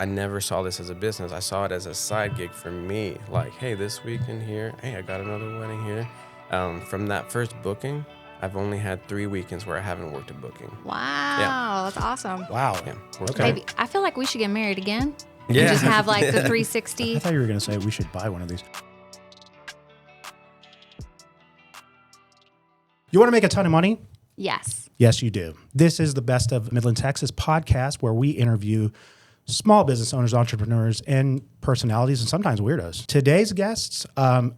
I never saw this as a business. I saw it as a side gig for me. Like, hey, this weekend here, hey, I got another wedding here. From that first booking, I've only had 3 weekends where I haven't worked a booking. Wow, that's awesome. Wow. Yeah. Okay. Maybe I feel like we should get married again. Yeah. And just have like the I 360. thought you were going to say we should buy one of these. You want to make a ton of money? Yes. Yes, you do. This is the Best of Midland Texas podcast where we interview small business owners, entrepreneurs, and personalities, and sometimes weirdos. Today's guests,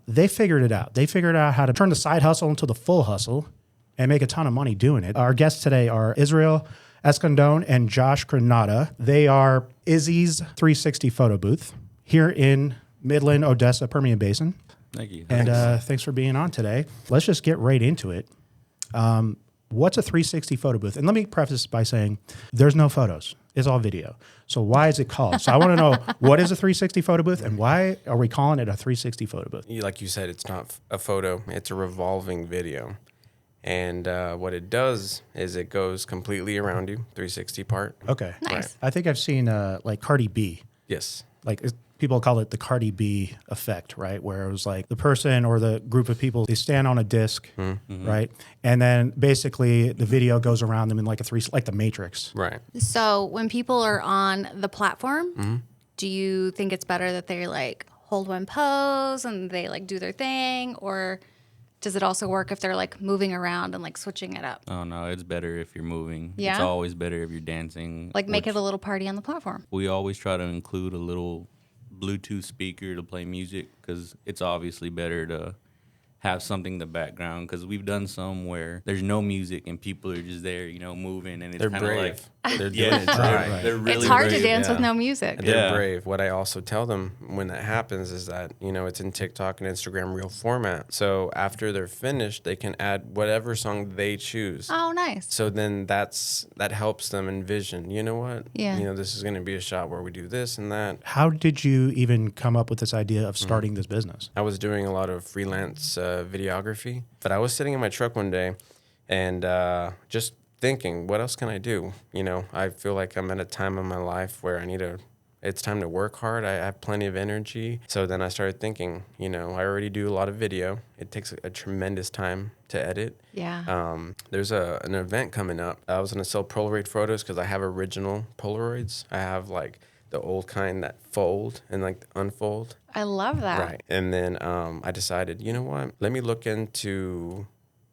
they figured it out. They figured out how to turn the side hustle into the full hustle and make a ton of money doing it. Our guests today are Escandon and Josh Granado. They are Izzy's 360 photo booth here in Midland, Odessa, Permian Basin. Thank you. And thanks for being on today. Let's just get right into it. What's a 360 photo booth? And let me preface by saying there's no photos. It's all video. So why is it called? So I want to know, what is a 360 photo booth and why are we calling it a 360 photo booth? Like you said, it's not a photo. It's a revolving video. And what it does is it goes completely around you, 360 part. Okay. Nice. Right. I think I've seen like Cardi B. Yes. Like people call it the Cardi B effect, right? Where it was like the person or the group of people, they stand on a disc, right? And then basically the video goes around them in like like the Matrix. Right. So when people are on the platform, do you think it's better that they like hold one pose and they like do their thing, or does it also work if they're like moving around and like switching it up? Oh, no, it's better if you're moving. Yeah? It's always better if you're dancing. Like make which it a little party on the platform. We always try to include a little Bluetooth speaker to play music because it's obviously better to have something in the background, because we've done some where there's no music and people are just there, moving, and it's They're kind of brave. like They're doing it dry. they're really It's hard brave. to dance with yeah. no music. They're Yeah. brave. What I also tell them when that happens is that, it's in TikTok and Instagram reel format. So after they're finished, they can add whatever song they choose. Oh, nice. So then that helps them envision, you know what? Yeah. This is going to be a shot where we do this and that. How did you even come up with this idea of starting this business? I was doing a lot of freelance videography, but I was sitting in my truck one day and just thinking, what else can I do? I feel like I'm at a time in my life where it's time to work hard. I have plenty of energy. So then I started thinking, I already do a lot of video. It takes a tremendous time to edit. Yeah. There's an event coming up. I was going to sell Polaroid photos because I have original Polaroids. I have like the old kind that fold and like unfold. I love that. Right. And then I decided, you know what? Let me look into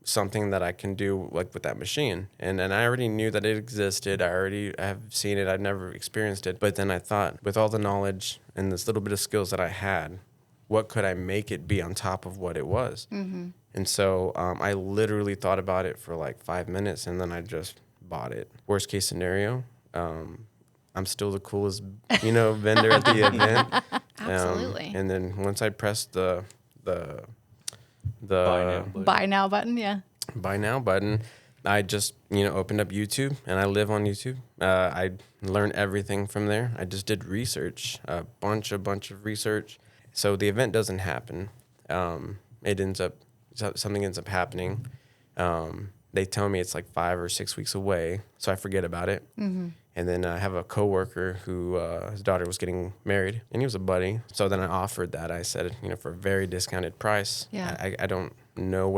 something that I can do like with that machine. And I already knew that it existed. I have seen it. I've never experienced it. But then I thought, with all the knowledge and this little bit of skills that I had, what could I make it be on top of what it was? Mm-hmm. And so I literally thought about it for like 5 minutes, and then I just bought it. Worst case scenario, I'm still the coolest, vendor at the event. Absolutely. And then once I pressed the Buy now button. Yeah. buy now button, I just, opened up YouTube, and I live on YouTube. I learned everything from there. I just did research, a bunch of research. So the event doesn't happen. Something ends up happening. They tell me it's like 5 or 6 weeks away, so I forget about it. Mm-hmm. And then I have a coworker who his daughter was getting married, and he was a buddy. So then I offered that. I said, for a very discounted price. Yeah. I don't know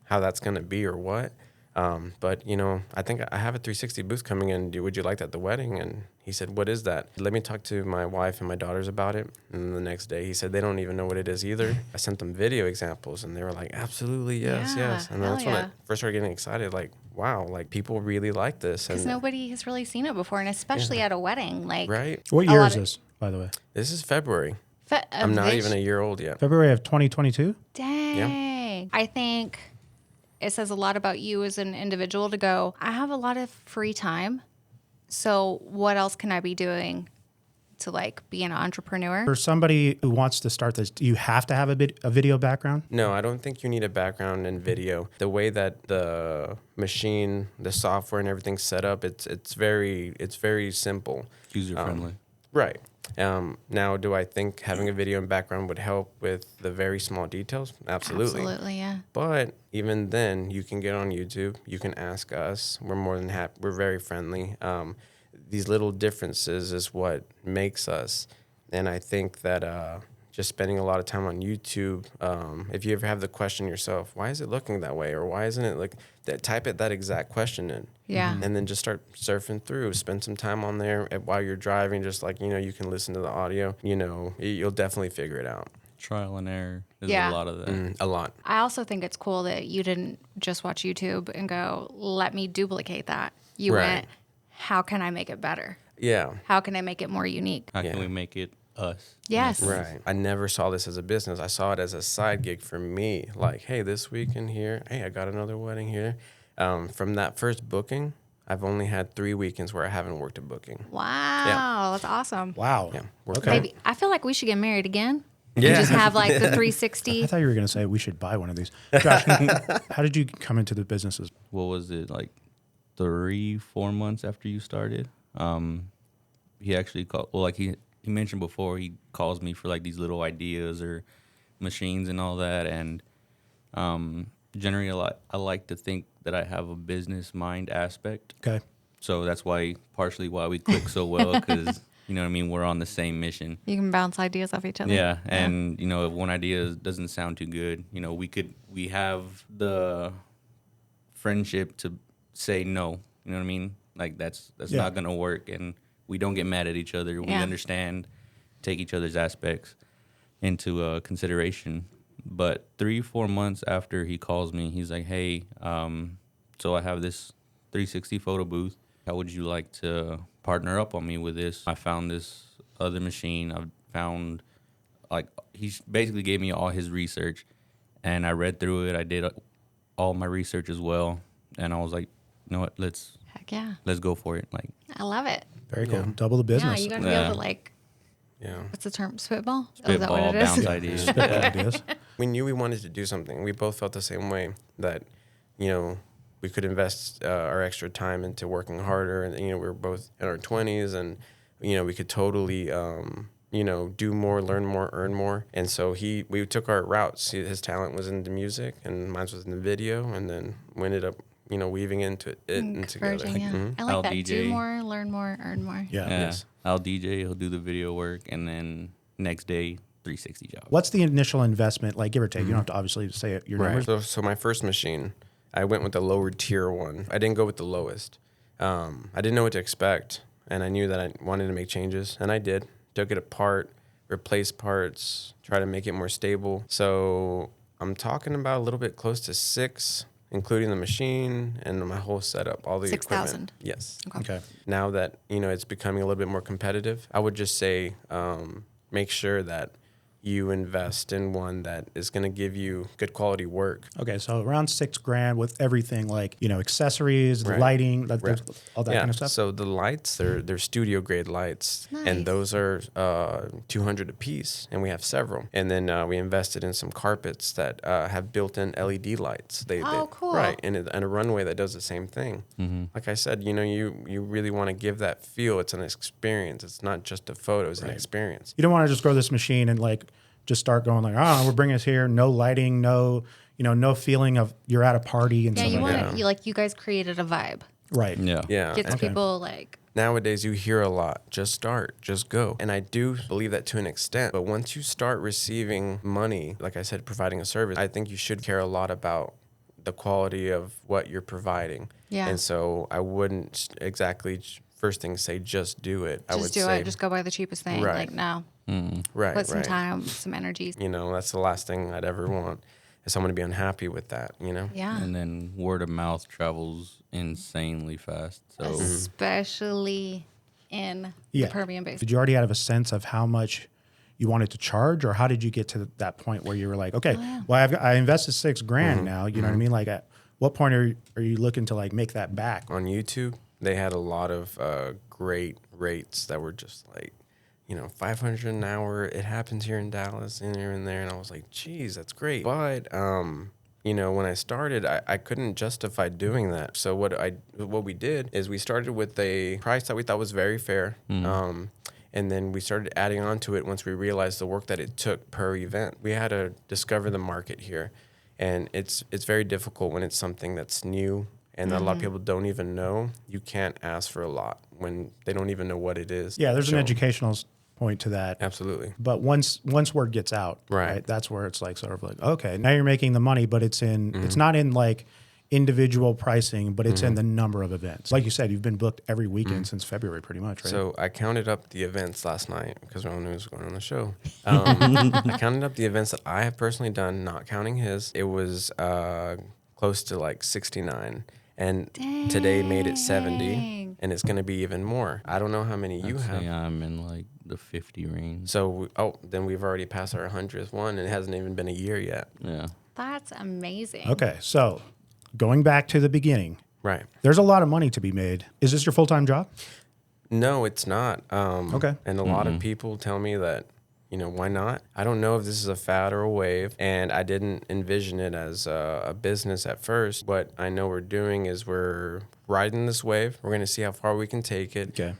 how that's gonna be or what. But I think I have a 360 booth coming in. Would you like that at the wedding? And he said, what is that? Let me talk to my wife and my daughters about it. And the next day he said they don't even know what it is either. I sent them video examples, and they were like, absolutely, yes, Yeah, yes. And hell that's when yeah. I first started getting excited, like, wow, like people really like this. Because nobody has really seen it before, and especially at a wedding. Like, right? What A year lot is of- this, by the way? This is February. I'm not even a year old yet. February of 2022? Dang. I think it says a lot about you as an individual to go, I have a lot of free time. So what else can I be doing to like be an entrepreneur? For somebody who wants to start this, do you have to have a video background? No, I don't think you need a background in video. The way that the machine, the software, and everything's set up, it's very simple. User friendly. Right. Now, do I think having a video in background would help with the very small details? Absolutely. Absolutely, yeah. But even then, you can get on YouTube. You can ask us. We're more than happy. We're very friendly. these little differences is what makes us. And I think that just spending a lot of time on YouTube, if you ever have the question yourself, why is it looking that way? Or why isn't it like that? Type it that exact question in. Yeah. And then just start surfing through. Spend some time on there while you're driving. Just like, you can listen to the audio. You'll definitely figure it out. Trial and error is Yeah. a lot of that. A lot. I also think it's cool that you didn't just watch YouTube and go, let me duplicate that. You Right. went, how can I make it better? Yeah. How can I make it more unique? How can Yeah. we make it us? Yes. Right. I never saw this as a business. I saw it as a side gig for me. Like, hey, this weekend here, hey, I got another wedding here. From that first booking, I've only had 3 weekends where I haven't worked a booking. Wow. That's awesome. Wow. Yeah. Okay. Maybe I feel like we should get married again. Yeah. And just have like the 360. I thought you were going to say we should buy one of these. Josh, how did you come into the businesses? What was it, like 3-4 months after you started? He actually called. Well, like he mentioned before, he calls me for like these little ideas or machines and all that. And generally, I like to think that I have a business mind aspect. Okay. So that's partially why we click so well, because you know what I mean. We're on the same mission. You can bounce ideas off each other. Yeah, and if one idea doesn't sound too good, we have the friendship to say no. You know what I mean? Like that's Yeah. not gonna work, and we don't get mad at each other. We Yeah. understand, take each other's aspects into consideration. But 3-4 months after he calls me, he's like, "Hey, so I have this 360 photo booth. How would you like to partner up on me with this? I found this other machine. I've found, like, he basically gave me all his research, and I read through it. I did all my research as well, and I was like, you know what? Let's Heck yeah. go for it. Like, I love it. Very cool. Yeah. Double the business. Yeah, you got to be Yeah. able to like, Yeah. what's the term? Spitball? Oh, is that spitball, what it is? bounce ideas. Spit ideas. We knew we wanted to do something. We both felt the same way, that, we could invest our extra time into working harder. And, we were both in our 20s, and, we could totally, do more, learn more, earn more. And so we took our routes. His talent was in the music, and mine was in the video. And then we ended up, weaving into it and together. Encouraging, yeah. Mhm. I like I'll that. Do DJ. more, learn more, earn more. Yeah. Yeah, Yes. I'll DJ. He'll do the video work, and then next day 360 job. What's the initial investment, like give or take? You don't have to obviously say your numbers. So my first machine, I went with the lower tier one. I didn't go with the lowest. I didn't know what to expect, and I knew that I wanted to make changes, and I did. Took it apart, replaced parts, try to make it more stable. So I'm talking about a little bit close to 6, including the machine and my whole setup, all the 6,000. equipment. Yes. Okay. Now that it's becoming a little bit more competitive, I would just say make sure that you invest in one that is going to give you good quality work. Okay. So around $6,000 with everything like, accessories, the Right. lighting, like Right. all that kind of stuff. So the lights, they're studio grade lights, Nice. and those are $200 a piece, and we have several. And then we invested in some carpets that have built-in LED lights. Oh, cool. Right, and a runway that does the same thing. Mm-hmm. Like I said, you really want to give that feel. It's an experience. It's not just a photo. It's an experience. You don't want to just grow this machine and like just start going like, oh, we're bringing this here. No lighting, no feeling of you're at a party and Yeah, stuff you like want that. to, you guys created a vibe. Right. Yeah. Yeah. Gets Okay. people like, Nowadays, you hear a lot. Just start, just go. And I do believe that to an extent. But once you start receiving money, like I said, providing a service, I think you should care a lot about the quality of what you're providing. Yeah. And so I wouldn't exactly first thing say just do it. I would just do say, it. Just go buy the cheapest thing. Right. Like, no. right, Put some right. time, some energy. That's the last thing I'd ever want, is someone to be unhappy with that. Yeah. And then word of mouth travels insanely fast. So Especially in Yeah. the Permian Basin. Did you already have a sense of how much you wanted to charge, or how did you get to that point where you were like, okay, well, I invested $6,000 now. You know what I mean? Like, at what point are you looking to like make that back? On YouTube, they had a lot of great rates that were just like, $500 an hour. It happens here in Dallas and here and there. And I was like, geez, that's great. But, when I started, I couldn't justify doing that. So what we did is we started with a price that we thought was very fair. And then we started adding on to it once we realized the work that it took per event. We had to discover the market here. And it's very difficult when it's something that's new and that a lot of people don't even know, you can't ask for a lot when they don't even know what it is. Yeah, there's an So, educational point to that. Absolutely. But once word gets out, Right. that's where it's like sort of like, okay, now you're making the money, but it's not in like individual pricing, but it's in the number of events. Like you said, you've been booked every weekend since February, pretty much, right? So I counted up the events last night because Ron was going on the show. I counted up the events that I have personally done, not counting his. It was close to like 69. And today made it 70, and it's going to be even more. I don't know how many you have. Yeah, I'm in like the 50 range. So, then we've already passed our 100th one, and it hasn't even been a year yet. Yeah. That's amazing. Okay, so going back to the beginning, Right. there's a lot of money to be made. Is this your full-time job? No, it's not. Okay. And a lot of people tell me that, why not? I don't know if this is a fad or a wave, and I didn't envision it as a business at first. What I know we're doing is we're riding this wave. We're going to see how far we can take it. Okay.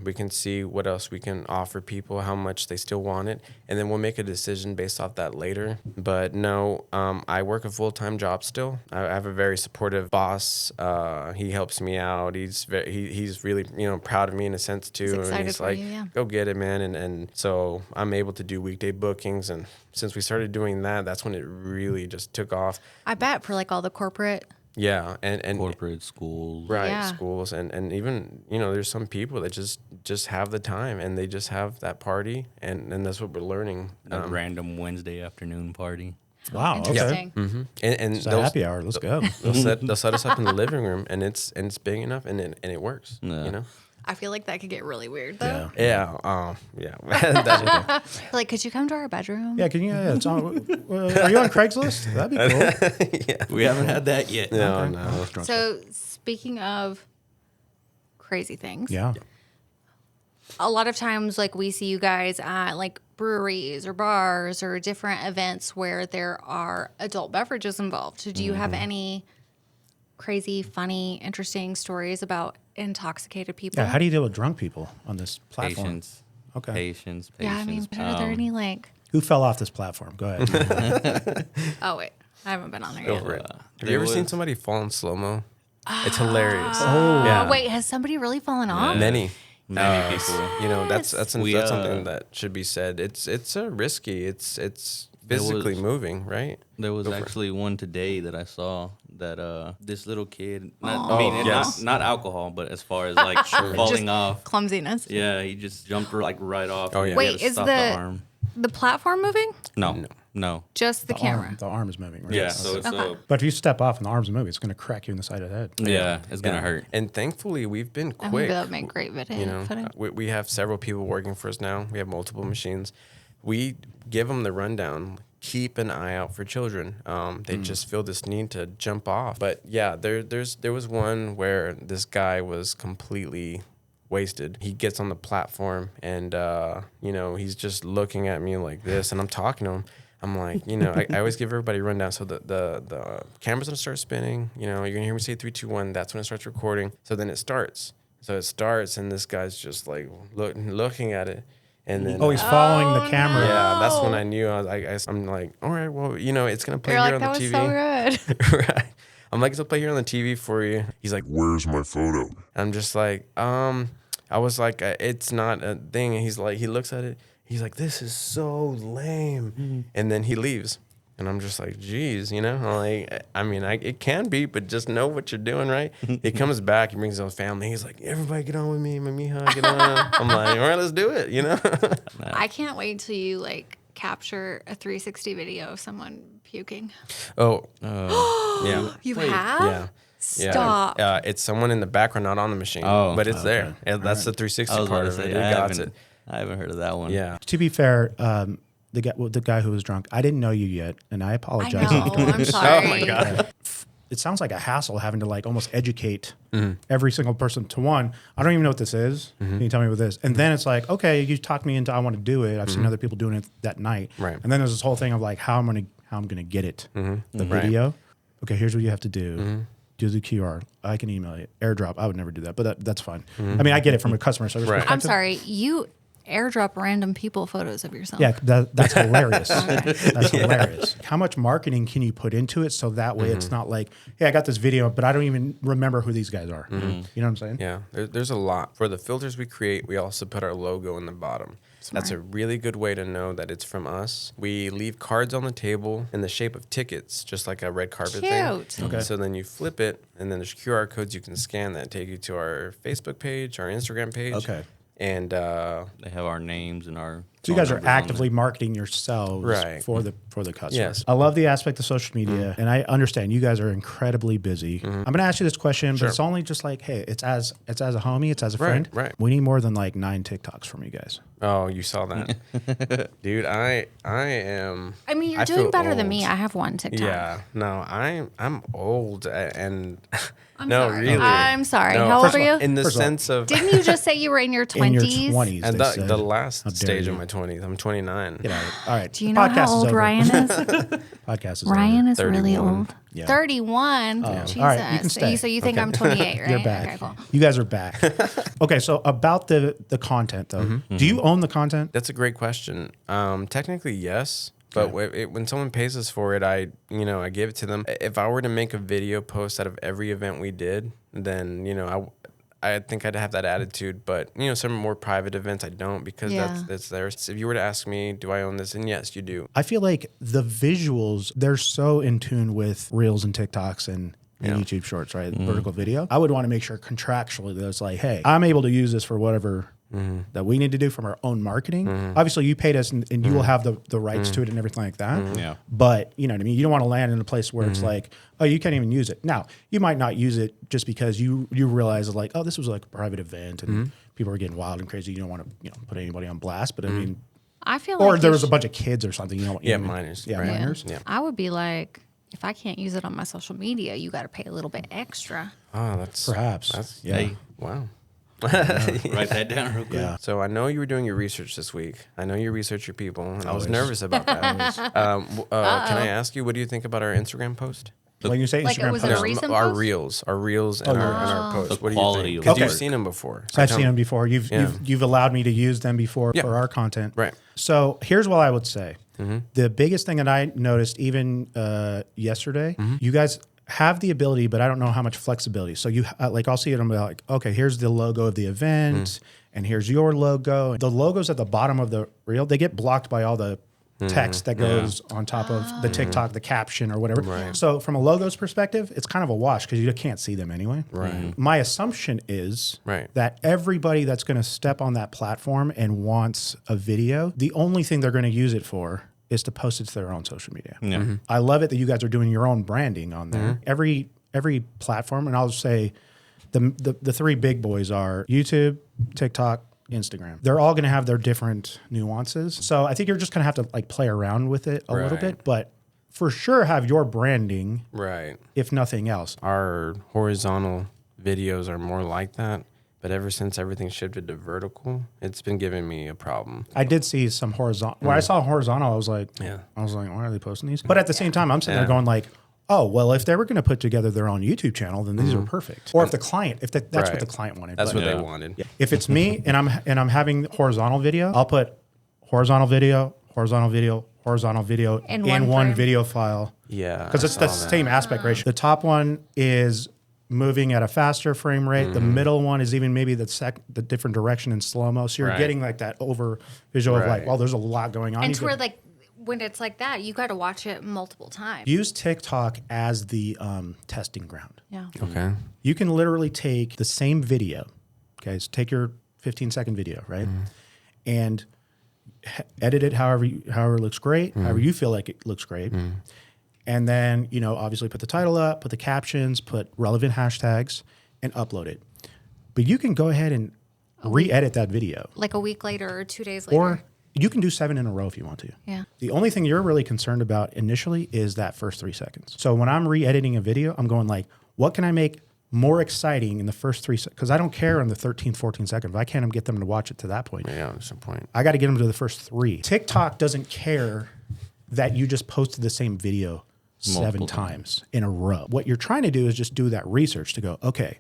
We can see what else we can offer people, how much they still want it, and then we'll make a decision based off that later. But no, I work a full-time job still. I have a very supportive boss. He helps me out. He's really proud of me in a sense too. He's excited and he's for like, you, yeah. go get it, man. And so I'm able to do weekday bookings, and since we started doing that, that's when it really just took off. I bet for like all the corporate. Yeah, and Corporate schools. right, Yeah. schools, and even there's some people that just have the time and they just have that party, and that's what we're learning. A random Wednesday afternoon party. Wow. Okay. Interesting. And It's a happy hour. Let's go. they'll set us up in the living room, and it's big enough, and it works. Yeah. I feel like that could get really weird though. Yeah. Yeah. That's Like, could you come to our bedroom? Yeah, can you? It's on, are you on Craigslist? That'd be cool. We haven't had that yet. no. So speaking of crazy things, Yeah. a lot of times like we see you guys at like breweries or bars or different events where there are adult beverages involved. Do you have any crazy, funny, interesting stories about intoxicated people? Yeah. How do you deal with drunk people on this platform? Patience. Okay. Patience. Yeah, I mean, but are there any like? Who fell off this platform? Go ahead. Oh wait, I haven't been on there Go yet. for it. Have there you ever seen was- somebody fall in slow mo? It's hilarious. Oh yeah. wait, has somebody really fallen off? Many. Many people. That's We, that's something that should be said. It's risky. It's physically moving, right? There was actually one today that I saw that this little kid. Not, Oh, I mean, yes. not alcohol, but as far as like falling off. Clumsiness. Yeah, he just jumped like right off. Oh, and yeah. we had Wait, to is stop the arm. the platform moving? No. Just the camera. The arm is moving. Right? Yeah, so it's But if you step off and the arm's moving, it's going to crack you in the side of the head. yeah, it's gonna hurt. And thankfully, we've been I think quick. that would make great video footage. We have several people working for us now. We have multiple machines. We give them the rundown. Keep an eye out for children. They just feel this need to jump off. But yeah, there was one where this guy was completely wasted. He gets on the platform and he's just looking at me like this, and I'm talking to him. I'm like, I always give everybody a rundown. So the camera's gonna start spinning. You're gonna hear me say 3, 2, 1. That's when it starts recording. So then it starts. So it starts, and this guy's just like looking at it. And then, He's following the camera. yeah, that's when I knew. I'm like, all right, well, it's gonna play You're here like, on that the was TV. so good. Right. I'm like, it'll play here on the TV for you. He's like, Where's my photo? I'm just like, I was like, it's not a thing. And he's like, he looks at it. He's like, this is so lame. And then he leaves. And I'm just like, geez, I'm like, it can be, but just know what you're doing, right? He comes back, he brings his own family. He's like, everybody get on with me, my mija, get on. I'm like, all right, let's do it, I can't wait till you like capture a 360 video of someone puking. Oh, yeah. You have? Yeah. Stop. Yeah. It's someone in the background, not on the machine. Oh. But it's there. And that's the 360 I was about part to of say, it. I It got it. haven't heard of that one. Yeah. To be fair, the guy who was drunk, I didn't know you yet, and I I apologize. know. I'm sorry. Oh my God. It sounds like a hassle having to like almost educate every single person to one. I don't even know what this is. Can you tell me what this is? And then it's like, okay, you talked me into I want to do it. I've seen other people doing it that night. Right. And then there's this whole thing of like how I'm gonna get it. The video. Okay, here's what you have to do. Do the QR. I can email it. AirDrop. I would never do that, but that's fine. I mean, I get it from a customer service Right. perspective. I'm sorry. You airdrop random people photos of yourself. Yeah, that's hilarious. That's hilarious. How much marketing can you put into it so that way it's not like, hey, I got this video, but I don't even remember who these guys are. You know what I'm saying? Yeah, there's a lot. For the filters we create, we also put our logo in the bottom. Smart. That's a really good way to know that it's from us. We leave cards on the table in the shape of tickets, just like a red carpet thing. Cute. Okay. So then you flip it, and then there's QR codes you can scan that take you to our Facebook page, our Instagram page. Okay. And They have our names and our. So you guys are actively marketing yourselves Right. for the customers. Yes. I love the aspect of social media, and I understand you guys are incredibly busy. I'm going to ask you this question, but it's only just like, hey, it's as a homie, it's as a friend. right. We need more than like 9 TikToks from you guys. oh, you saw that, dude. I am. I mean, you're I doing feel better than me. old. I have one TikTok. Yeah, no, I'm old and I'm no, sorry. really. I'm sorry. No, How old first are of all, you? In the First of all, sense of Didn't you just say you were in your 20s? In your 20s. and they said. the How last dare stage you. of my 20s, I'm 29. Get out of it. All right. Do you know how old Ryan is? Podcast is Ryan over. is really 31. old. Yeah. 31. Jesus. All right, you can stay. So you think I'm 28, right? You're back. Okay, cool. You guys are back. Okay, so about the content though, do you own the content? That's a great question. Technically, yes. But when someone pays us for it, I give it to them. If I were to make a video post out of every event we did, then I think I'd have that attitude. But some more private events I don't, because that's theirs. If you were to ask me, do I own this? And yes, you do. I feel like the visuals, they're so in tune with Reels and TikToks and YouTube Shorts, right? Vertical video. I would want to make sure contractually that it's like, hey, I'm able to use this for whatever that we need to do from our own marketing. Obviously, you paid us and you will have the rights to it and everything like that. Yeah. But you know what I mean? You don't want to land in a place where it's like, oh, you can't even use it. Now, you might not use it just because you realize like, oh, this was like a private event and people are getting wild and crazy. You don't want to put anybody on blast. But I mean, I feel or like there you was a bunch of kids or something. Minors. Yeah, right. minors. Yeah. I would be like, if I can't use it on my social media, you got to pay a little bit extra. Oh, that's Perhaps. That's Yeah. Hey, wow. write that down real quick. Yeah. So I know you were doing your research this week. I know you research your people, and I was Always. nervous about that. Can I ask you, what do you think about our Instagram post? When you say Like, Instagram was it a post, recent our post? reels, and our posts. The What do you quality think? of Because it. you've Okay. seen them before. So I've tell seen me. them before. You've allowed me to use them before Yeah. for our content. Right. So here's what I would say. The biggest thing that I noticed even yesterday, you guys have the ability, but I don't know how much flexibility. So you like, I'll see it. I'm like, okay, here's the logo of the event, and here's your logo. The logos at the bottom of the reel, they get blocked by all the text that goes on top of the TikTok, the caption or whatever. Right. So from a logos perspective, it's kind of a wash because you can't see them anyway. Right. My assumption is Right. that everybody that's going to step on that platform and wants a video, the only thing they're going to use it for is to post it to their own social media. Yeah. I love it that you guys are doing your own branding on there. Every platform, and I'll just say the three big boys are YouTube, TikTok, Instagram. They're all going to have their different nuances. So I think you're just going to have to like play around with it a little Right. bit, but for sure have your branding, Right. if nothing else. Our horizontal videos are more like that. But ever since everything shifted to vertical, it's been giving me a problem. I did see some horizontal. When I saw horizontal, I was like, Yeah. why are they posting these? But at the same time, I'm sitting there going like, oh, well, if they were going to put together their own YouTube channel, then these are perfect. Or if the client, that's what Right. the client wanted. That's But what Yeah. they wanted. if it's me and I'm having horizontal video, I'll put horizontal video, horizontal video, horizontal video In in one one frame. video file. Yeah. Because I it's the saw that. same aspect ratio. The top one is moving at a faster frame rate. The middle one is even maybe the different direction in slow-mo. So you're Right. getting like that over visual of like, Right. well, there's a lot going on. And You to where, could like, when it's like that, you got to watch it multiple times. use TikTok as the testing ground. Yeah. Okay. You can literally take the same video. Okay, so take your 15-second video, right? And edit it however looks great, however you feel like it looks great. And then, obviously put the title up, put the captions, put relevant hashtags, and upload it. But you can go ahead and re-edit that video. Like a week later or 2 days later. Or you can do 7 in a row if you want to. Yeah. The only thing you're really concerned about initially is that first 3 seconds. So when I'm re-editing a video, I'm going like, what can I make more exciting in the first 3 seconds? Because I don't care on the 13th, 14th second. If I can't get them to watch it to that point, Yeah, that's the point. I got to get them to the first 3. TikTok doesn't care that you just posted the same video 7 Multiple times in a row. What you're trying to do is just do that research to go, okay,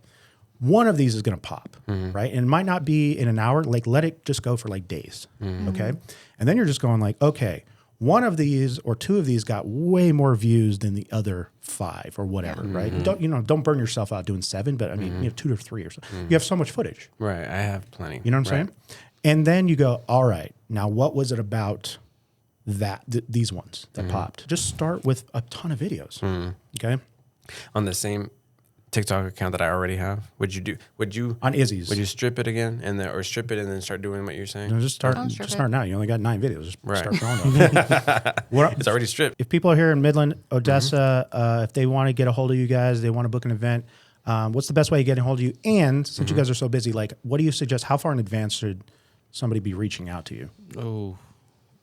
one of these is going to pop, right? And it might not be in an hour. Like, let it just go for like days, okay? And then you're just going like, okay, one of these or two of these got way more views than the other 5 or whatever, right? Don't burn yourself out doing 7, but I mean, 2 or 3 or so. You have so much footage. Right. I have plenty. You know what I'm saying? And then you go, all right, now what was it about these ones that popped? Just start with a ton of videos, okay? On the same TikTok account that I already have, would you On Izzy's. would you strip it again or strip it and then start doing what you're saying? No, just start now. You only got 9 videos. Just start throwing them. It's already stripped. If people are here in Midland, Odessa, if they want to get a hold of you guys, they want to book an event, what's the best way of getting a hold of you? And since you guys are so busy, like, what do you suggest? How far in advance should somebody be reaching out to you?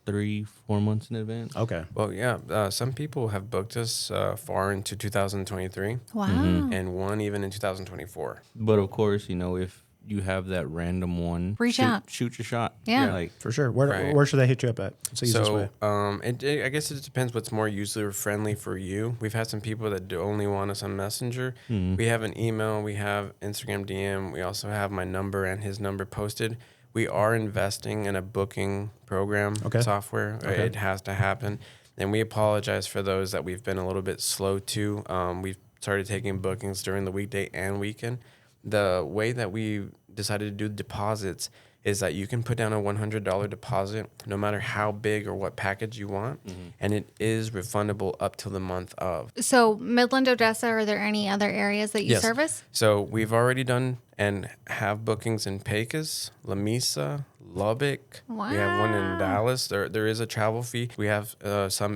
3-4 months in advance. Okay. Well, yeah. Some people have booked us far into 2023. Wow. And one even in 2024. But of course, if you have that random one, Reach out. shoot your shot. Yeah. Like, For sure. Where should they hit you up at? It's the easiest way. I guess it depends what's more user friendly for you. We've had some people that only want us on Messenger. We have an email. We have Instagram DM. We also have my number and his number posted. We are investing in a booking program software. Okay. It has to happen. And we apologize for those that we've been a little bit slow to. We've started taking bookings during the weekday and weekend. The way that we decided to do deposits is that you can put down a $100 deposit no matter how big or what package you want, and it is refundable up till the month of. So Midland, Odessa, are there any other areas that you service? So we've already done and have bookings in Pecos, La Mesa, Lubbock. Wow. We have one in Dallas. There is a travel fee. We have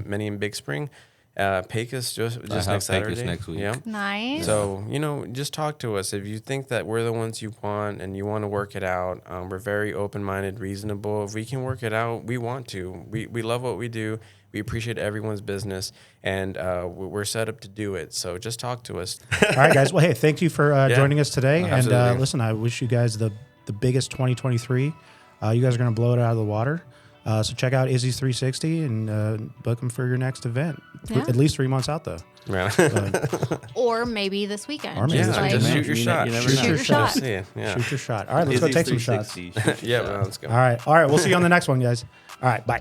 many in Big Spring. Pecos just next Saturday. Pecos next week. Yeah. Nice. So, just talk to us. If you think that we're the ones you want and you want to work it out, we're very open-minded, reasonable. If we can work it out, we want to. We love what we do. We appreciate everyone's business, and we're set up to do it. So just talk to us. All right, guys. Well, hey, thank you for joining us today. Absolutely. And listen, I wish you guys the biggest 2023. You guys are going to blow it out of the water. So check out Izzy's 360 and book them for your next event. Yeah. At least 3 months out, though. Or maybe this weekend. Or maybe Just this like- just weekend. shoot your shot. You never Shoot know. your shot. See it. Yeah. Shoot your shot. All right, let's go Izzy's take some shots. 360. Yeah, man, let's go. All right. We'll see you on the next one, guys. All right, bye.